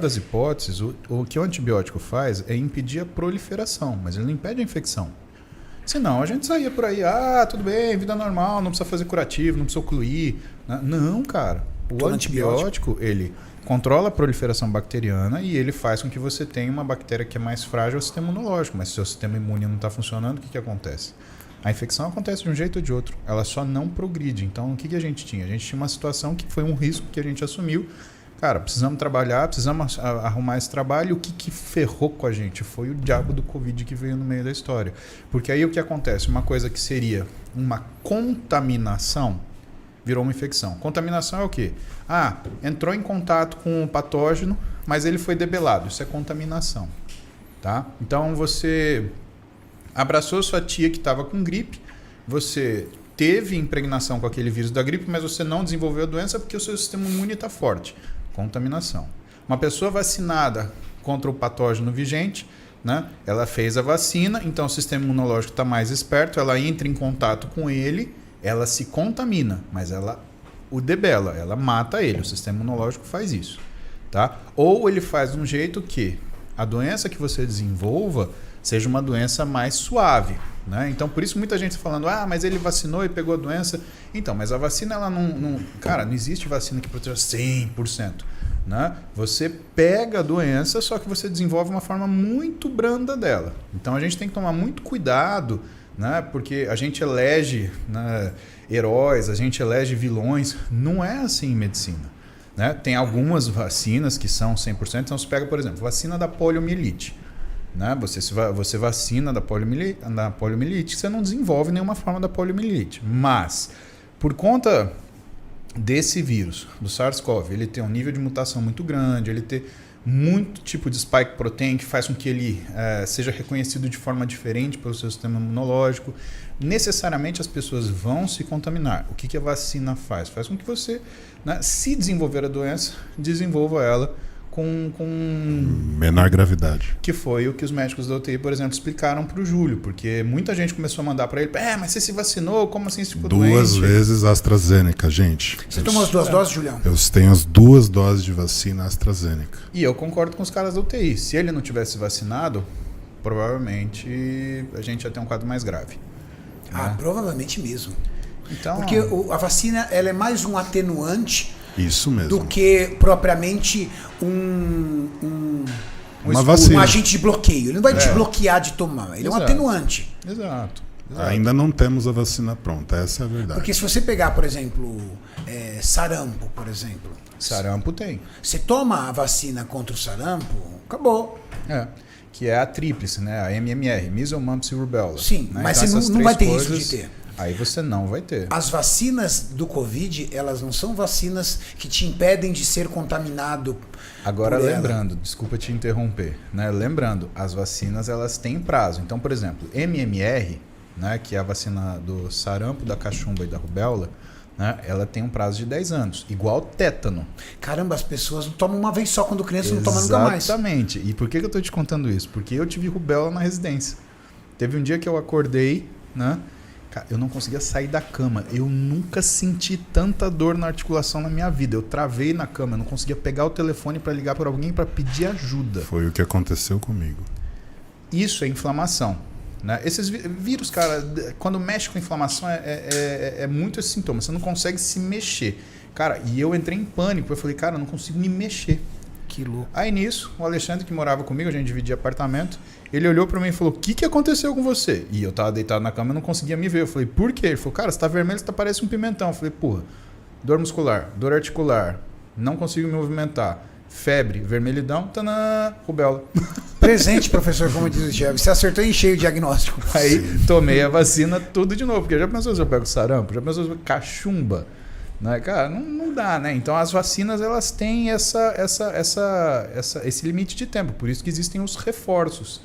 das hipóteses, o que o antibiótico faz é impedir a proliferação, mas ele não impede a infecção. Senão a gente saía por aí, tudo bem, vida normal, não precisa fazer curativo, não precisa ocluir. Não, cara. O antibiótico, ele controla a proliferação bacteriana e ele faz com que você tenha uma bactéria que é mais frágil ao sistema imunológico. Mas se o seu sistema imune não está funcionando, o que acontece? A infecção acontece de um jeito ou de outro. Ela só não progride. Então, o que a gente tinha? A gente tinha uma situação que foi um risco que a gente assumiu. Cara, precisamos trabalhar, precisamos arrumar esse trabalho. O que ferrou com a gente? Foi o diabo do Covid que veio no meio da história. Porque aí o que acontece? Uma coisa que seria uma contaminação virou uma infecção. Contaminação é o quê? Entrou em contato com o patógeno, mas ele foi debelado. Isso é contaminação. Tá? Então, você abraçou sua tia que estava com gripe, você teve impregnação com aquele vírus da gripe, mas você não desenvolveu a doença porque o seu sistema imune está forte. Contaminação. Uma pessoa vacinada contra o patógeno vigente, né? Ela fez a vacina, então o sistema imunológico está mais esperto, ela entra em contato com ele, ela se contamina, mas ela o debela, ela mata ele, o sistema imunológico faz isso. Tá? Ou ele faz de um jeito que a doença que você desenvolva seja uma doença mais suave. Né? Então, por isso muita gente está falando, mas ele vacinou e pegou a doença. Então, mas a vacina, ela não... Cara, não existe vacina que proteja 100%. Né? Você pega a doença, só que você desenvolve uma forma muito branda dela. Então, a gente tem que tomar muito cuidado, né? Porque a gente elege, né, heróis, a gente elege vilões. Não é assim em medicina. Né? Tem algumas vacinas que são 100%. Então, você pega, por exemplo, vacina da poliomielite. Né? Você vacina da poliomielite, você não desenvolve nenhuma forma da poliomielite. Mas, por conta desse vírus, do SARS-CoV, ele tem um nível de mutação muito grande, ele tem muito tipo de spike protein que faz com que ele seja reconhecido de forma diferente pelo seu sistema imunológico. Necessariamente as pessoas vão se contaminar. O que a vacina faz? Faz com que você, né, se desenvolver a doença, desenvolva ela com menor gravidade. Que foi o que os médicos da UTI, por exemplo, explicaram para o Júlio, porque muita gente começou a mandar para ele, mas você se vacinou, como assim você ficou doente? 2 vezes AstraZeneca, gente. Você tomou as 2 doses, Julião? Eu tenho as 2 doses de vacina AstraZeneca. E eu concordo com os caras da UTI. Se ele não tivesse vacinado, provavelmente a gente ia ter um quadro mais grave. Né? Provavelmente mesmo. Então, porque a vacina, ela é mais um atenuante. Isso mesmo. Do que propriamente um vacina. Um agente de bloqueio. Ele não vai te bloquear de tomar. Ele é um atenuante. Exato. Ainda não temos a vacina pronta, essa é a verdade. Porque se você pegar, por exemplo, sarampo, por exemplo. Sarampo tem. Você toma a vacina contra o sarampo, acabou. Que é a tríplice, né? A MMR, Measles, Mumps e Rubella. Sim, né? mas então, você não vai ter risco de ter. Aí você não vai ter. As vacinas do Covid, elas não são vacinas que te impedem de ser contaminado. Agora, lembrando, desculpa te interromper, né? Lembrando, as vacinas, elas têm prazo. Então, por exemplo, MMR, né, que é a vacina do sarampo, da cachumba e da rubéola, né, ela tem um prazo de 10 anos, igual tétano. Caramba, as pessoas não tomam uma vez só quando criança, não tomam nunca mais. Exatamente. E por que eu estou te contando isso? Porque eu tive rubéola na residência. Teve um dia que eu acordei, né? Eu não conseguia sair da cama. Eu nunca senti tanta dor na articulação na minha vida. Eu travei na cama. Eu não conseguia pegar o telefone para ligar para alguém para pedir ajuda. Foi o que aconteceu comigo. Isso é inflamação. Né? Esses vírus, cara, quando mexe com inflamação é muito esse sintoma. Você não consegue se mexer. Cara, e eu entrei em pânico. Eu falei, cara, eu não consigo me mexer. Que louco. Aí nisso, o Alexandre, que morava comigo, a gente dividia apartamento, ele olhou pra mim e falou, o que aconteceu com você? E eu tava deitado na cama e não conseguia me ver. Eu falei, por quê? Ele falou, cara, você tá vermelho, você tá parece um pimentão. Eu falei, porra, dor muscular, dor articular, não consigo me movimentar, febre, vermelhidão, tanã, rubéola. Presente, professor, como diz o Diego. Você acertou em cheio o diagnóstico. Aí tomei a vacina tudo de novo, porque já pensou se eu pego sarampo? Já pensou se eu pego cachumba? Né? Cara, não dá, né? Então as vacinas, elas têm esse limite de tempo, por isso que existem os reforços,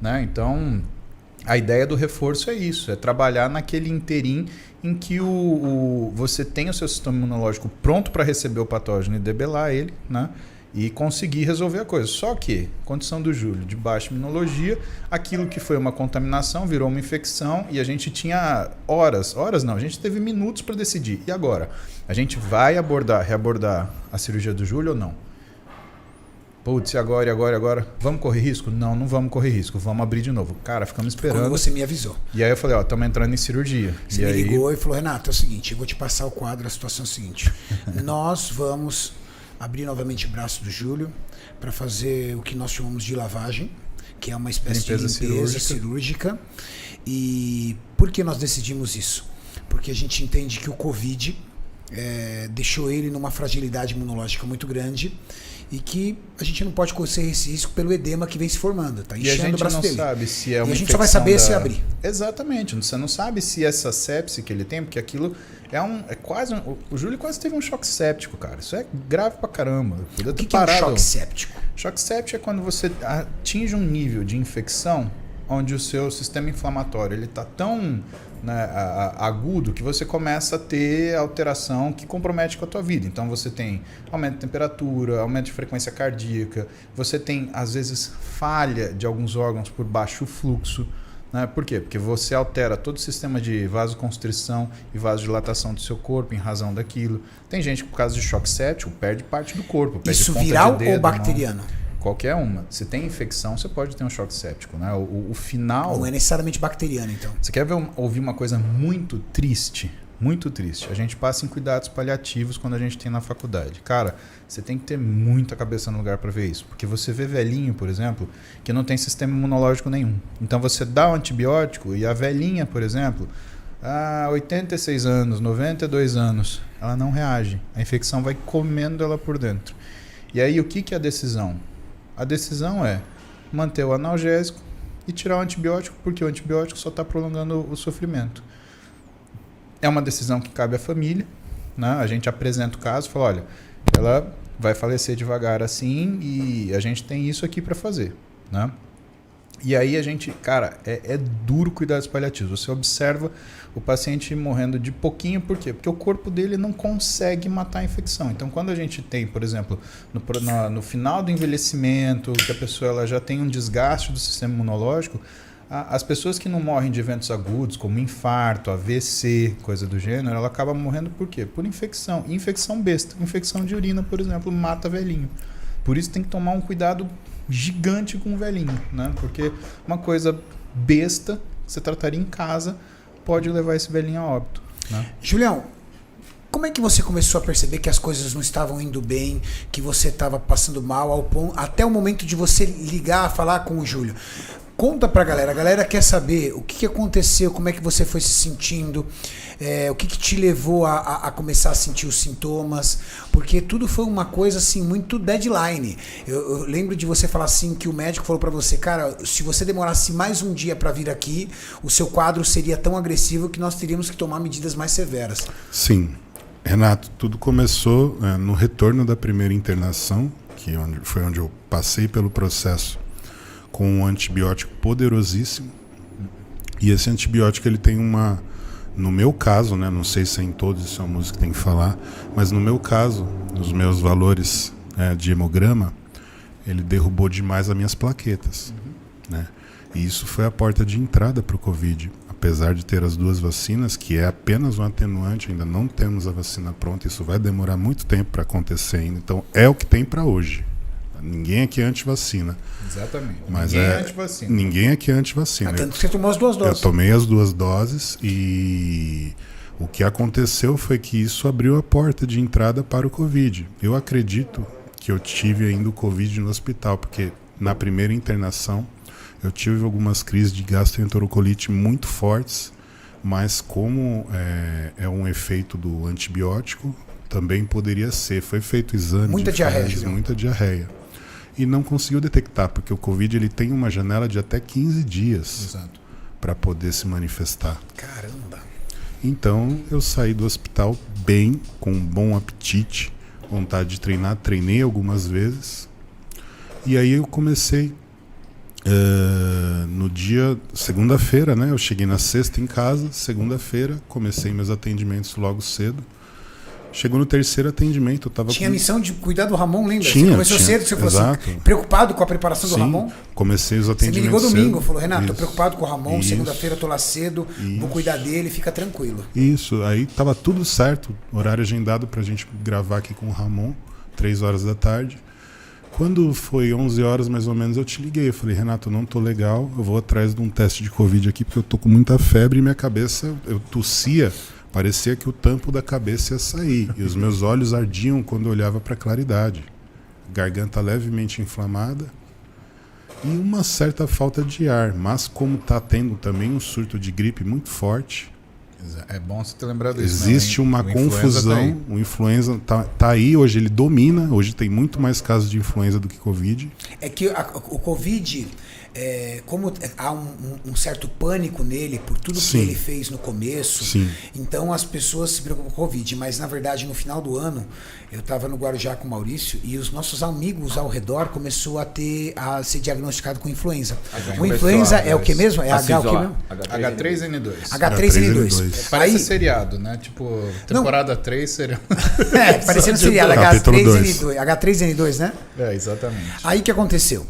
né? Então a ideia do reforço é isso, é trabalhar naquele interim em que você tem o seu sistema imunológico pronto para receber o patógeno e debelar ele, né? E conseguir resolver a coisa. Só que, condição do Júlio, de baixa imunologia, aquilo que foi uma contaminação virou uma infecção e a gente tinha horas não, a gente teve minutos para decidir. E agora? A gente vai reabordar a cirurgia do Júlio ou não? Putz, e agora, e agora, e agora? Vamos correr risco? Não vamos correr risco. Vamos abrir de novo. Cara, ficamos esperando. Quando você me avisou. E aí eu falei, ó, estamos entrando em cirurgia. Você me ligou e falou, Renato, é o seguinte, eu vou te passar o quadro, a situação é a seguinte. Nós vamos abrir novamente o braço do Júlio para fazer o que nós chamamos de lavagem, que é uma espécie de limpeza cirúrgica. E por que nós decidimos isso? Porque a gente entende que o Covid deixou ele numa fragilidade imunológica muito grande e que a gente não pode correr esse risco pelo edema que vem se formando. Tá enchendo o braço dele. E a gente não sabe se é uma infecção. E a gente só vai saber se abrir. Exatamente. Você não sabe se essa sepse que ele tem, porque aquilo é quase... O Júlio quase teve um choque séptico, cara. Isso é grave pra caramba. O que é um choque séptico? Choque séptico é quando você atinge um nível de infecção onde o seu sistema inflamatório ele está tão agudo que você começa a ter alteração que compromete com a tua vida. Então você tem aumento de temperatura, aumento de frequência cardíaca, você tem às vezes falha de alguns órgãos por baixo fluxo. Né? Por quê? Porque você altera todo o sistema de vasoconstrição e vasodilatação do seu corpo em razão daquilo. Tem gente que por causa de choque séptico perde parte do corpo. Perde Isso ponta viral de dedo, ou bacteriano? Qualquer uma. Se tem infecção, você pode ter um choque séptico. Né? O final... Não é necessariamente bacteriano, então. Você quer ouvir uma coisa muito triste? Muito triste. A gente passa em cuidados paliativos quando a gente tem na faculdade. Cara, você tem que ter muita cabeça no lugar para ver isso. Porque você vê velhinho, por exemplo, que não tem sistema imunológico nenhum. Então você dá um antibiótico e a velhinha, por exemplo, 86 anos, 92 anos, ela não reage. A infecção vai comendo ela por dentro. E aí o que é a decisão? A decisão é manter o analgésico e tirar o antibiótico, porque o antibiótico só está prolongando o sofrimento. É uma decisão que cabe à família, né? A gente apresenta o caso e fala, olha, ela vai falecer devagar assim e a gente tem isso aqui para fazer, né? E aí a gente, cara, é duro cuidados paliativos. Você observa o paciente morrendo de pouquinho, por quê? Porque o corpo dele não consegue matar a infecção. Então, quando a gente tem, por exemplo, no final do envelhecimento, que a pessoa ela já tem um desgaste do sistema imunológico, as pessoas que não morrem de eventos agudos, como infarto, AVC, coisa do gênero, ela acaba morrendo por quê? Por infecção. Infecção besta. Infecção de urina, por exemplo, mata velhinho. Por isso tem que tomar um cuidado gigante com o velhinho, né? Porque uma coisa besta que você trataria em casa pode levar esse velhinho a óbito, né? Julião, como é que você começou a perceber que as coisas não estavam indo bem, que você estava passando mal, até o momento de você ligar, falar com o Júlio? Conta pra galera. A galera quer saber o que aconteceu, como é que você foi se sentindo, o que te levou a começar a sentir os sintomas, porque tudo foi uma coisa assim muito deadline. Eu lembro de você falar assim que o médico falou pra você, cara, se você demorasse mais um dia pra vir aqui, o seu quadro seria tão agressivo que nós teríamos que tomar medidas mais severas. Sim. Renato, tudo começou no retorno da primeira internação, foi onde eu passei pelo processo com um antibiótico poderosíssimo. E esse antibiótico ele tem no meu caso, né, não sei se é em todos, isso é uma música que tem que falar, mas no meu caso, nos meus valores de hemograma, ele derrubou demais as minhas plaquetas. Né? E isso foi a porta de entrada para o Covid. Apesar de ter as duas vacinas, que é apenas um atenuante, ainda não temos a vacina pronta, isso vai demorar muito tempo para acontecer ainda. Então é o que tem para hoje. Ninguém aqui é anti-vacina. Exatamente. Mas ninguém é anti-vacina. Ninguém aqui é anti-vacina. Tanto que você tomou as duas doses. Eu tomei as duas doses e o que aconteceu foi que isso abriu a porta de entrada para o Covid. Eu acredito que eu tive ainda o Covid no hospital, porque na primeira internação eu tive algumas crises de gastroenterocolite muito fortes, mas como é um efeito do antibiótico, também poderia ser. Foi feito exame muita de diarreia, fezes, muita diarreia. E não conseguiu detectar, porque o Covid ele tem uma janela de até 15 dias para poder se manifestar. Caramba! Então eu saí do hospital bem, com um bom apetite, vontade de treinar, treinei algumas vezes. E aí eu comecei no dia, segunda-feira, né? Eu cheguei na sexta em casa, segunda-feira, comecei meus atendimentos logo cedo. Chegou no terceiro atendimento, eu tava Tinha a missão de cuidar do Ramon, lembra? Tinha, você começou cedo, você falou assim, preocupado com a preparação do Ramon? Comecei os atendimentos. Você me ligou domingo, cedo. falou, Renato, tô preocupado com o Ramon, segunda-feira eu tô lá cedo, vou cuidar dele, fica tranquilo. Isso, aí tava tudo certo, horário agendado pra gente gravar aqui com o Ramon, 3 horas da tarde. Quando foi 11 horas mais ou menos, eu te liguei. Eu falei, Renato, eu não tô legal, eu vou atrás de um teste de Covid aqui, porque eu tô com muita febre e minha cabeça, eu tossia, parecia que o tampo da cabeça ia sair. E os meus olhos ardiam quando eu olhava para a claridade. Garganta levemente inflamada e uma certa falta de ar. Mas como tá tendo também um surto de gripe muito forte, É bom você ter lembrado disso. existe uma confusão. O influenza tá aí, hoje ele domina. Hoje tem muito mais casos de influenza do que Covid. É que o Covid, como há um certo pânico nele por tudo que Sim. ele fez no começo, Sim. então as pessoas se preocupam com o Covid. Mas, na verdade, no final do ano, eu estava no Guarujá com o Maurício e os nossos amigos ao redor começou a ser diagnosticado com influenza. O influenza é o que mesmo? É H o que mesmo? H3N2. H3N2. Parece Aí, seriado, né? Tipo, temporada 3 seria... parecendo seriado, Capítulo H3N2. H3N2, né? exatamente. Aí o que aconteceu?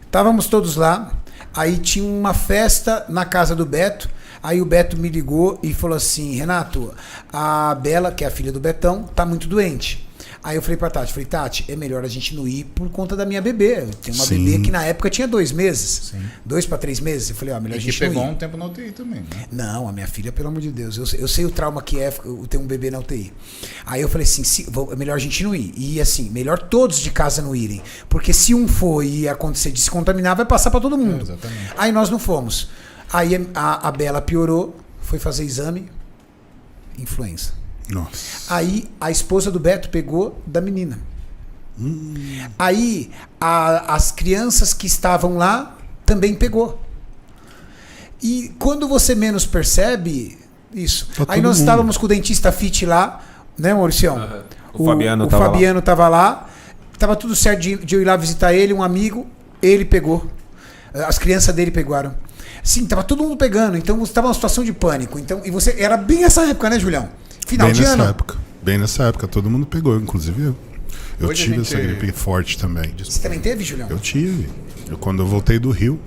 Estávamos todos lá, aí tinha uma festa na casa do Beto, aí o Beto me ligou e falou assim, Renato, a Bela, que é a filha do Betão, tá muito doente. Aí eu falei pra Tati, é melhor a gente não ir por conta da minha bebê. Eu tenho uma Sim. bebê que na época tinha 2 meses, Sim. 2 para 3 meses. Eu falei, melhor E a que gente não pegou ir. um tempo na UTI também, né? Não, a minha filha, pelo amor de Deus, eu sei o trauma que é eu ter um bebê na UTI. Aí eu falei assim, é melhor a gente não ir. E assim, melhor todos de casa não irem. Porque se um for e acontecer de se contaminar, vai passar para todo mundo. Exatamente. Aí nós não fomos. Aí a Bela piorou, foi fazer exame, influenza. Nossa. Aí a esposa do Beto pegou da menina. Aí as crianças que estavam lá também pegou. E quando você menos percebe isso, Tá aí todo nós mundo. estávamos com o dentista fit lá, né, Mauricião? O Fabiano o tava Fabiano tava lá, tava tudo certo de eu ir lá visitar ele, um amigo, ele pegou. As crianças dele pegaram. Sim, tava todo mundo pegando, então você tava numa situação de pânico. Então, e você era bem essa época, né, Julião? Final Bem de nessa ano. época. Bem nessa época, todo mundo pegou, inclusive eu. Eu Hoje a tive gente- essa gripe forte também. Você também teve, Julião? Eu tive. Quando eu voltei do Rio,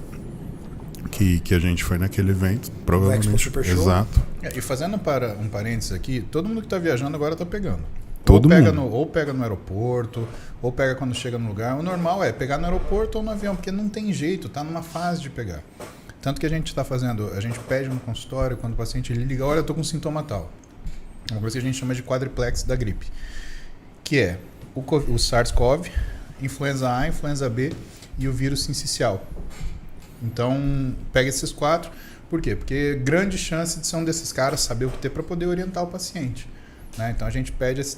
que a gente foi naquele evento, provavelmente. Expo Super Show. Exato. E fazendo um parênteses aqui, todo mundo que tá viajando agora tá pegando. Todo mundo. Ou pega no aeroporto, ou pega quando chega no lugar. O normal é pegar no aeroporto ou no avião, porque não tem jeito, tá numa fase de pegar. Tanto que a gente está fazendo, a gente pede no consultório, quando o paciente liga, olha, eu tô com sintoma tal. Uma coisa que a gente chama de quadriplex da gripe. Que é o SARS-CoV, influenza A, influenza B e o vírus sincicial. Então, pega esses 4. Por quê? Porque grande chance de ser um desses caras saber o que ter para poder orientar o paciente. Né? Então, a gente pede esse teste.